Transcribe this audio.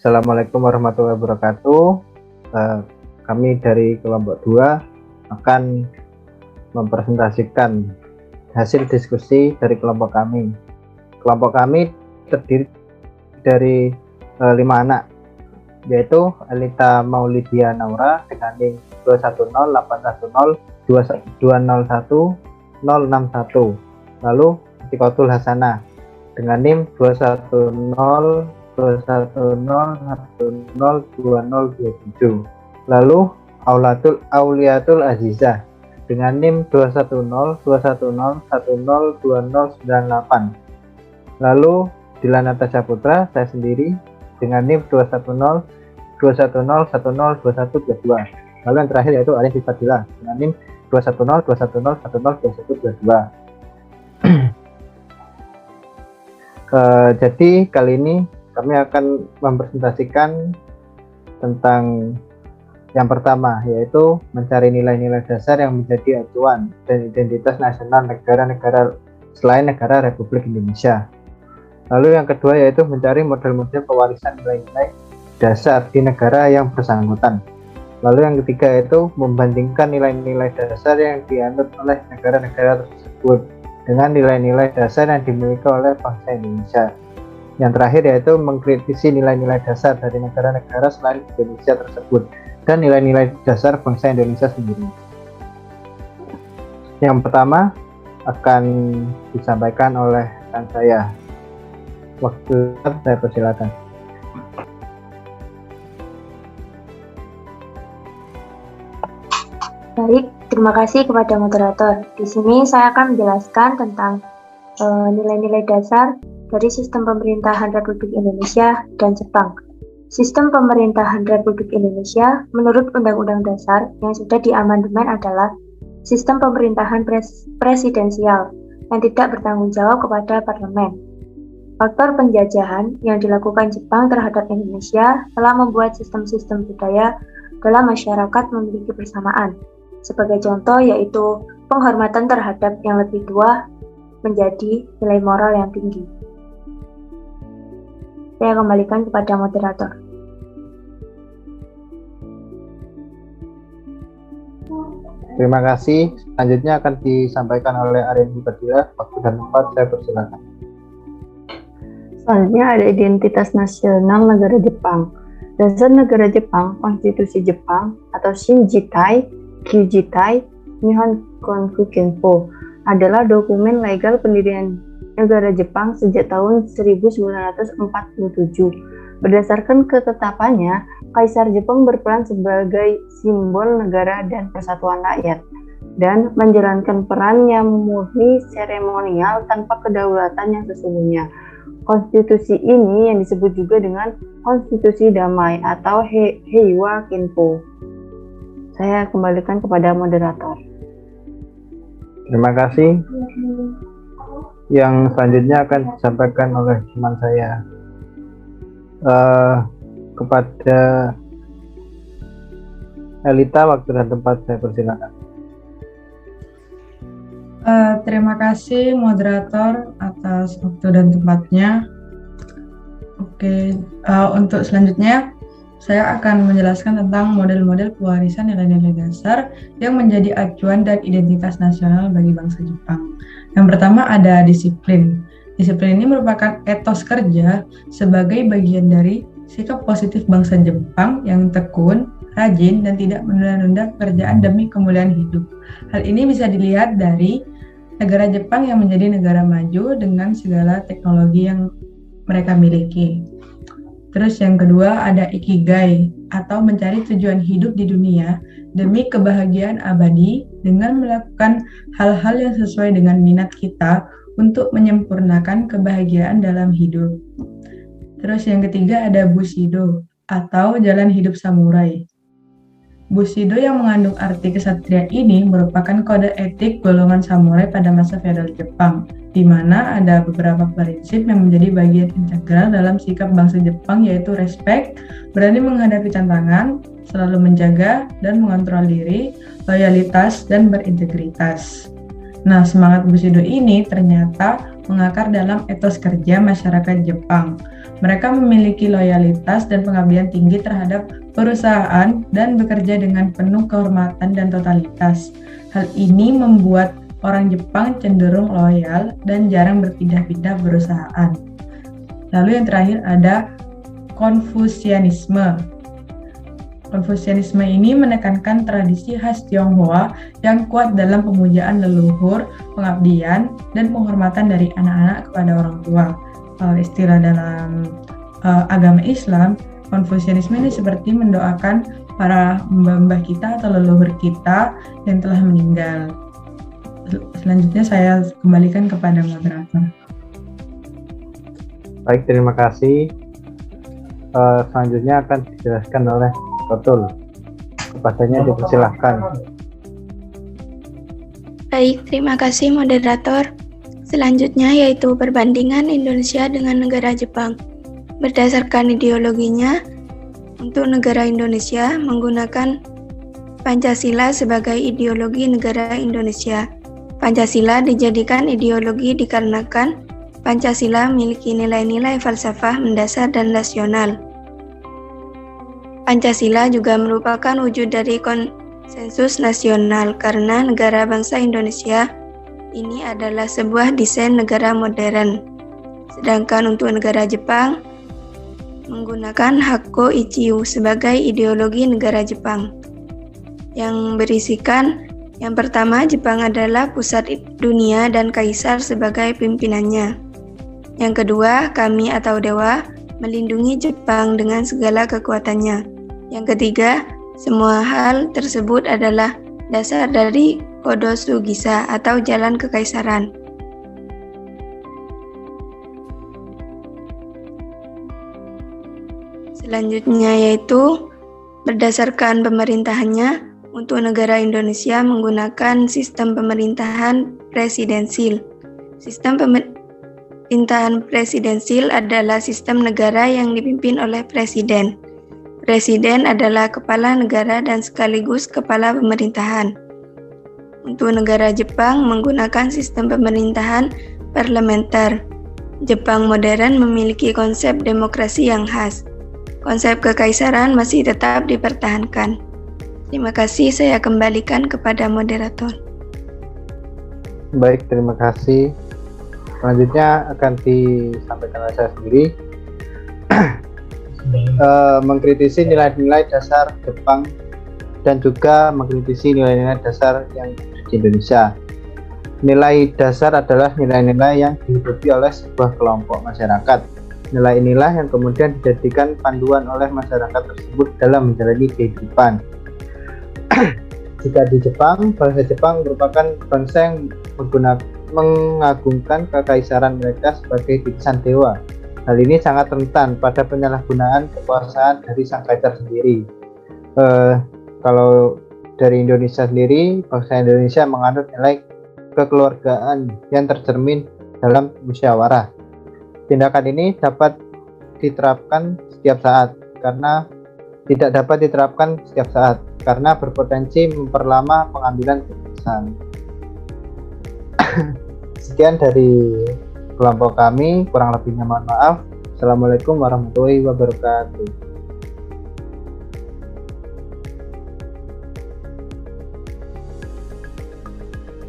Assalamualaikum warahmatullahi wabarakatuh. Kami dari kelompok 2 akan mempresentasikan hasil diskusi dari kelompok kami. Kelompok kami terdiri dari 5 anak, yaitu Elita Maulidia Naura dengan NIM 210810201 lalu Tikotul Hasanah dengan NIM 2102027, lalu Auliatul Azizah dengan NIM 21021010298, lalu Dilan Natasha Putra, saya sendiri dengan NIM 21021012122, lalu yang terakhir yaitu Arif Fadilah dengan NIM 21021010122. Jadi kali ini kami akan mempresentasikan tentang yang pertama, yaitu mencari nilai-nilai dasar yang menjadi acuan dan identitas nasional negara-negara selain negara Republik Indonesia. Lalu yang kedua yaitu mencari model-model pewarisan nilai-nilai dasar di negara yang bersangkutan. Lalu yang ketiga yaitu membandingkan nilai-nilai dasar yang dianut oleh negara-negara tersebut dengan nilai-nilai dasar yang dimiliki oleh bangsa Indonesia. Yang terakhir yaitu mengkritisi nilai-nilai dasar dari negara-negara selain Indonesia tersebut dan nilai-nilai dasar bangsa Indonesia sendiri. Yang pertama akan disampaikan oleh rekan saya. Waktu saya persilakan. Baik, terima kasih kepada moderator. Di sini saya akan menjelaskan tentang nilai-nilai dasar dari sistem pemerintahan Republik Indonesia dan Jepang. Sistem pemerintahan Republik Indonesia menurut Undang-Undang Dasar yang sudah diamandemen adalah sistem pemerintahan presidensial yang tidak bertanggung jawab kepada parlemen. Faktor penjajahan yang dilakukan Jepang terhadap Indonesia telah membuat sistem-sistem budaya dalam masyarakat memiliki persamaan. Sebagai contoh yaitu penghormatan terhadap yang lebih tua menjadi nilai moral yang tinggi. Saya kembalikan kepada moderator. Terima kasih. Selanjutnya akan disampaikan oleh Arif Fadilah. Waktu dan tempat saya persilakan. Selanjutnya ada identitas nasional negara Jepang. Dasar negara Jepang, konstitusi Jepang atau Shinjitai, Kyujitai, Nihon Konkū Kenpo adalah dokumen legal pendirian negara Jepang sejak tahun 1947. Berdasarkan ketetapannya, Kaisar Jepang berperan sebagai simbol negara dan persatuan rakyat dan menjalankan peran yang murni seremonial tanpa kedaulatan yang sesungguhnya. Konstitusi ini yang disebut juga dengan Konstitusi Damai atau Heiwa Kinpo. Saya kembalikan kepada moderator. Terima kasih. Yang selanjutnya akan disampaikan oleh teman saya. Kepada Elita, waktu dan tempat saya persilakan. Terima kasih moderator atas waktu dan tempatnya. Oke, untuk selanjutnya saya akan menjelaskan tentang model-model pewarisan nilai-nilai dasar yang menjadi acuan dan identitas nasional bagi bangsa Jepang. Yang pertama ada disiplin. Disiplin ini merupakan etos kerja sebagai bagian dari sikap positif bangsa Jepang yang tekun, rajin, dan tidak menunda-nunda pekerjaan demi kemuliaan hidup. Hal ini bisa dilihat dari negara Jepang yang menjadi negara maju dengan segala teknologi yang mereka miliki. Terus yang kedua ada ikigai atau mencari tujuan hidup di dunia demi kebahagiaan abadi dengan melakukan hal-hal yang sesuai dengan minat kita untuk menyempurnakan kebahagiaan dalam hidup. Terus yang ketiga ada Bushido atau jalan hidup samurai. Bushido yang mengandung arti kesatria ini merupakan kode etik golongan samurai pada masa feodal Jepang, di mana ada beberapa prinsip yang menjadi bagian integral dalam sikap bangsa Jepang yaitu respect, berani menghadapi tantangan, selalu menjaga dan mengontrol diri, loyalitas, dan berintegritas. Nah, semangat Bushido ini ternyata mengakar dalam etos kerja masyarakat Jepang. Mereka memiliki loyalitas dan pengabdian tinggi terhadap perusahaan dan bekerja dengan penuh kehormatan dan totalitas. Hal ini membuat orang Jepang cenderung loyal dan jarang berpindah-pindah perusahaan. Lalu yang terakhir ada Konfusianisme. Konfusianisme ini menekankan tradisi khas Tionghoa yang kuat dalam pemujaan leluhur, pengabdian, dan penghormatan dari anak-anak kepada orang tua. Istilah dalam agama Islam, Konfusianisme ini seperti mendoakan para mbah-mbah kita atau leluhur kita yang telah meninggal. Selanjutnya saya kembalikan kepada moderator. Baik, terima kasih. Selanjutnya akan dijelaskan oleh Totul. Kepadanya dipersilahkan. Baik, terima kasih moderator. Selanjutnya yaitu perbandingan Indonesia dengan negara Jepang. Berdasarkan ideologinya, untuk negara Indonesia menggunakan Pancasila sebagai ideologi negara Indonesia. Pancasila dijadikan ideologi dikarenakan Pancasila memiliki nilai-nilai falsafah mendasar dan rasional. Pancasila juga merupakan wujud dari konsensus nasional karena negara bangsa Indonesia ini adalah sebuah desain negara modern. Sedangkan untuk negara Jepang menggunakan Hakko Ichiu sebagai ideologi negara Jepang yang berisikan yang pertama, Jepang adalah pusat dunia dan kaisar sebagai pimpinannya. Yang kedua, kami atau dewa melindungi Jepang dengan segala kekuatannya. Yang ketiga, semua hal tersebut adalah dasar dari Kodo Sugisa atau jalan kekaisaran. Selanjutnya yaitu berdasarkan pemerintahannya, untuk negara Indonesia menggunakan sistem pemerintahan presidensil. Sistem pemerintahan presidensil adalah sistem negara yang dipimpin oleh presiden. Presiden adalah kepala negara dan sekaligus kepala pemerintahan. Untuk negara Jepang menggunakan sistem pemerintahan parlementer. Jepang modern memiliki konsep demokrasi yang khas. Konsep kekaisaran masih tetap dipertahankan. Terima kasih, saya kembalikan kepada moderator. Baik, terima kasih. Selanjutnya akan disampaikan oleh saya sendiri. Mengkritisi nilai-nilai dasar Jepang dan juga mengkritisi nilai-nilai dasar yang di Indonesia. Nilai dasar adalah nilai-nilai yang dihidupi oleh sebuah kelompok masyarakat. Nilai inilah yang kemudian dijadikan panduan oleh masyarakat tersebut dalam menjalani kehidupan. Jika di Jepang, bangsa Jepang merupakan bangsa yang mengagungkan kekaisaran mereka sebagai titisan dewa. Hal ini sangat rentan pada penyalahgunaan kekuasaan dari sang kaisar sendiri. Kalau dari Indonesia sendiri, bangsa Indonesia menganut nilai kekeluargaan yang tercermin dalam musyawarah. Tindakan ini dapat diterapkan setiap saat karena berpotensi memperlama pengambilan keputusan. Sekian dari kelompok kami, kurang lebihnya mohon maaf. Assalamualaikum warahmatullahi wabarakatuh.